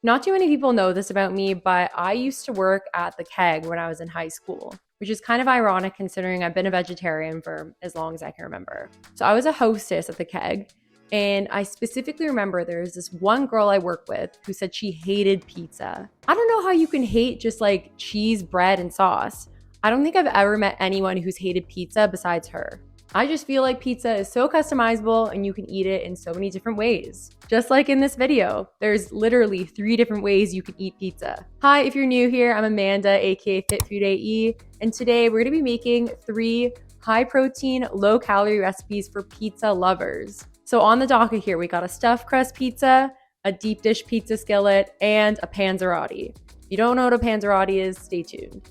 Not too many people know this about me, but I used to work at the Keg when I was in high school, which is kind of ironic considering I've been a vegetarian for as long as I can remember. So I was a hostess at the Keg, and I specifically remember there's this one girl I work with who said she hated pizza. I don't know how you can hate just like cheese, bread, and sauce. I don't think I've ever met anyone who's hated pizza besides her. I just feel like pizza is so customizable and you can eat it in so many different ways. Just like in this video, there's literally 3 different ways you can eat pizza. Hi, if you're new here, I'm Amanda, aka Fit Food AE, and today we're gonna be making 3 high protein, low calorie recipes for pizza lovers. So on the docket here, we got a stuffed crust pizza, a deep dish pizza skillet, and a Panzerotti. If you don't know what a Panzerotti is, stay tuned.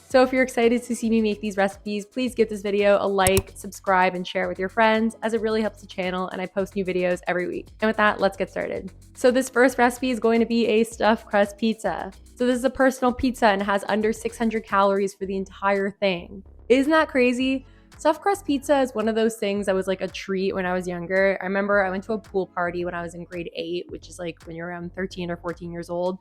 So if you're excited to see me make these recipes, please give this video a like, subscribe, and share it with your friends, as it really helps the channel and I post new videos every week. And with that, let's get started. So this first recipe is going to be a stuffed crust pizza. So this is a personal pizza and it has under 600 calories for the entire thing. Isn't that crazy? Stuffed crust pizza is one of those things that was like a treat when I was younger. I remember I went to a pool party when I was in grade 8, which is like when you're around 13 or 14 years old.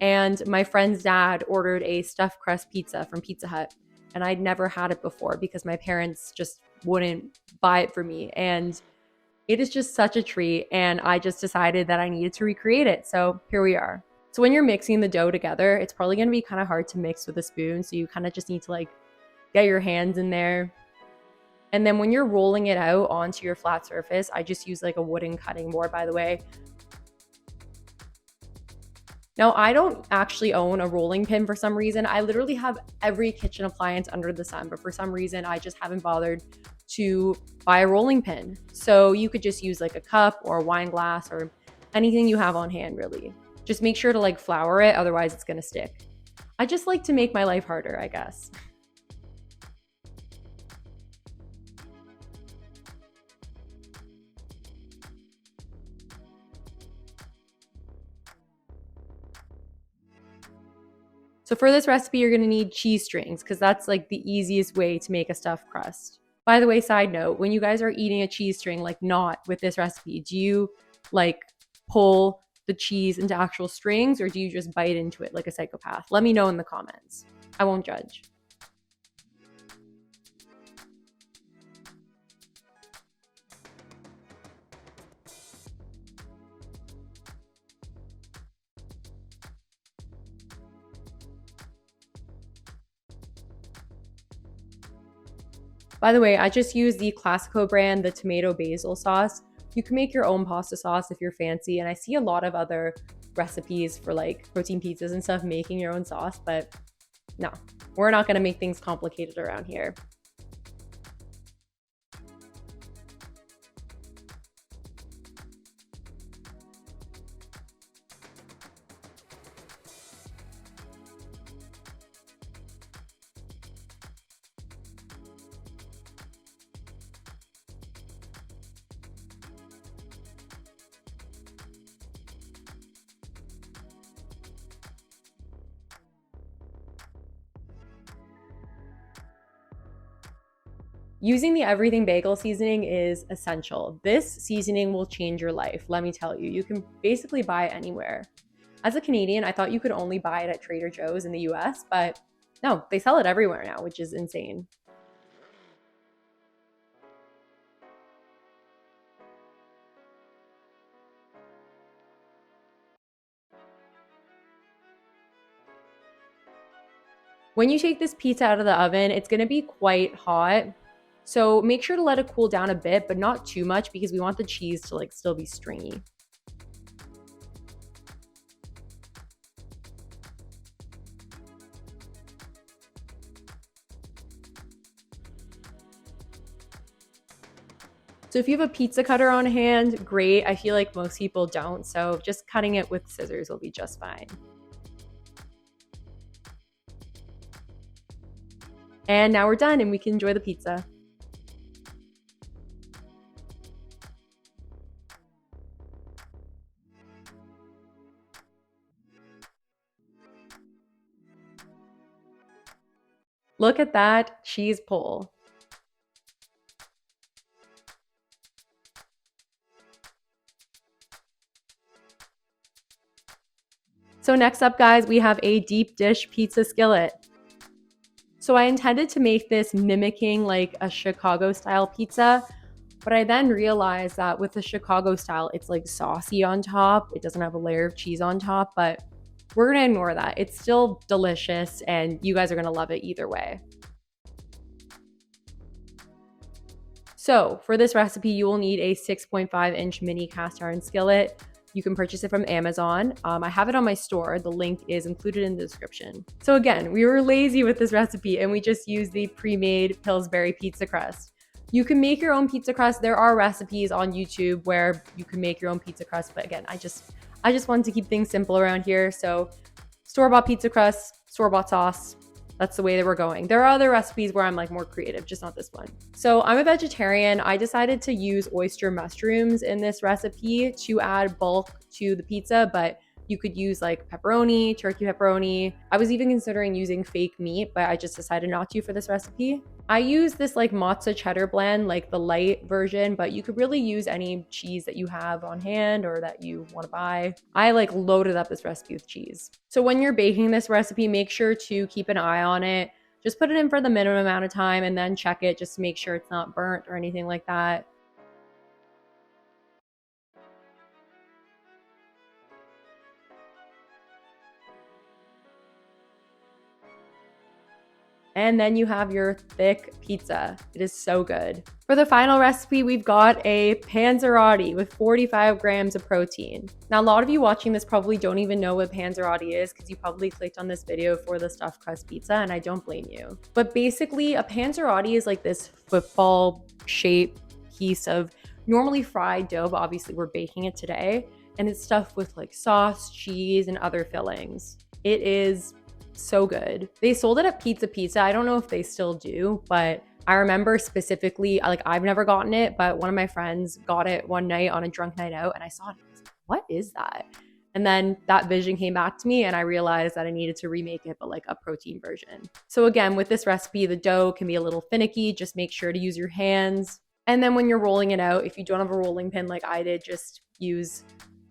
And my friend's dad ordered a stuffed crust pizza from Pizza Hut. And I'd never had it before because my parents just wouldn't buy it for me. And it is just such a treat. And I just decided that I needed to recreate it. So here we are. So when you're mixing the dough together, it's probably going to be kind of hard to mix with a spoon. So you kind of just need to like get your hands in there. And then when you're rolling it out onto your flat surface, I just use like a wooden cutting board, by the way. Now, I don't actually own a rolling pin for some reason. I literally have every kitchen appliance under the sun, but for some reason, I just haven't bothered to buy a rolling pin. So you could just use like a cup or a wine glass or anything you have on hand, really. Just make sure to like flour it, otherwise it's gonna stick. I just like to make my life harder, I guess. So for this recipe, you're gonna need cheese strings because that's like the easiest way to make a stuffed crust. By the way, side note, when you guys are eating a cheese string, like not with this recipe, do you like pull the cheese into actual strings or do you just bite into it like a psychopath? Let me know in the comments. I won't judge. By the way, I just use the Classico brand, the tomato basil sauce. You can make your own pasta sauce if you're fancy, and I see a lot of other recipes for like protein pizzas and stuff making your own sauce, but no, we're not gonna make things complicated around here. Using the everything bagel seasoning is essential. This seasoning will change your life, let me tell you. You can basically buy it anywhere. As a Canadian, I thought you could only buy it at Trader Joe's in the US, but no, they sell it everywhere now, which is insane. When you take this pizza out of the oven, it's gonna be quite hot. So make sure to let it cool down a bit, but not too much because we want the cheese to like still be stringy. So if you have a pizza cutter on hand, great. I feel like most people don't, so just cutting it with scissors will be just fine. And now we're done and we can enjoy the pizza. Look at that cheese pull. So next up, guys, we have a deep dish pizza skillet. So I intended to make this mimicking like a Chicago style pizza, but I then realized that with the Chicago style, it's like saucy on top. It doesn't have a layer of cheese on top, but we're gonna ignore that. It's still delicious and you guys are gonna love it either way. So for this recipe, you will need a 6.5-inch mini cast iron skillet. You can purchase it from Amazon. I have it on my store. The link is included in the description. So again, we were lazy with this recipe and we just used the pre-made Pillsbury pizza crust. You can make your own pizza crust. There are recipes on YouTube where you can make your own pizza crust, but again, I just wanted to keep things simple around here. So store-bought pizza crust, store-bought sauce, that's the way that we're going. There are other recipes where I'm like more creative, just not this one. So I'm a vegetarian. I decided to use oyster mushrooms in this recipe to add bulk to the pizza, but you could use like pepperoni, turkey pepperoni. I was even considering using fake meat, but I just decided not to for this recipe. I use this like mozza cheddar blend, like the light version, but you could really use any cheese that you have on hand or that you want to buy. I like loaded up this recipe with cheese. So when you're baking this recipe, make sure to keep an eye on it. Just put it in for the minimum amount of time and then check it just to make sure it's not burnt or anything like that. And then you have your thick pizza. It is so good. For the final recipe, we've got a Panzerotti with 45 grams of protein. Now, a lot of you watching this probably don't even know what Panzerotti is because you probably clicked on this video for the stuffed crust pizza, and I don't blame you. But basically, a Panzerotti is like this football-shaped piece of normally fried dough, but obviously we're baking it today. And it's stuffed with like sauce, cheese, and other fillings. It is so good. They sold it at Pizza. I don't know if they still do, but I remember specifically, like I've never gotten it, but one of my friends got it one night on a drunk night out and I saw it. I was like, what is that? And then that vision came back to me and I realized that I needed to remake it, but like a protein version. So again, with this recipe, the dough can be a little finicky. Just make sure to use your hands. And then when you're rolling it out, if you don't have a rolling pin like I did, just use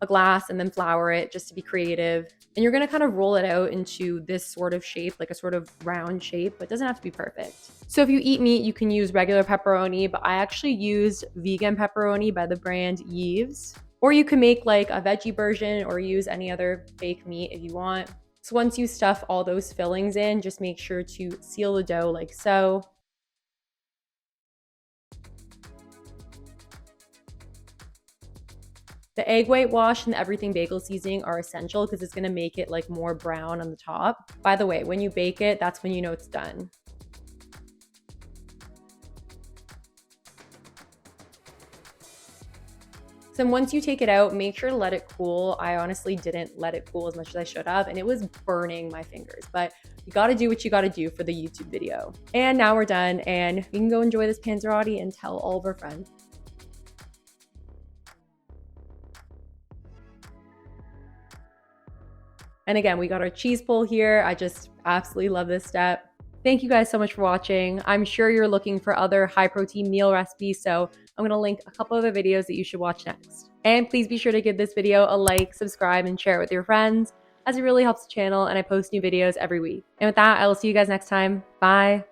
a glass and then flour it just to be creative. And you're gonna kind of roll it out into this sort of shape, like a sort of round shape, but it doesn't have to be perfect. So if you eat meat, you can use regular pepperoni, but I actually used vegan pepperoni by the brand Yves. Or you can make like a veggie version or use any other fake meat if you want. So once you stuff all those fillings in, just make sure to seal the dough like so. The egg whitewash and the everything bagel seasoning are essential because it's going to make it like more brown on the top. By the way, when you bake it, that's when you know it's done. So once you take it out, make sure to let it cool. I honestly didn't let it cool as much as I should have, and it was burning my fingers, but you got to do what you got to do for the YouTube video. And now we're done, and we can go enjoy this Panzerotti and tell all of our friends. And again, we got our cheese pull here. I just absolutely love this step. Thank you guys so much for watching. I'm sure you're looking for other high protein meal recipes, so I'm gonna link a couple of the videos that you should watch next. And please be sure to give this video a like, subscribe, and share it with your friends, as it really helps the channel and I post new videos every week. And with that, I will see you guys next time. Bye.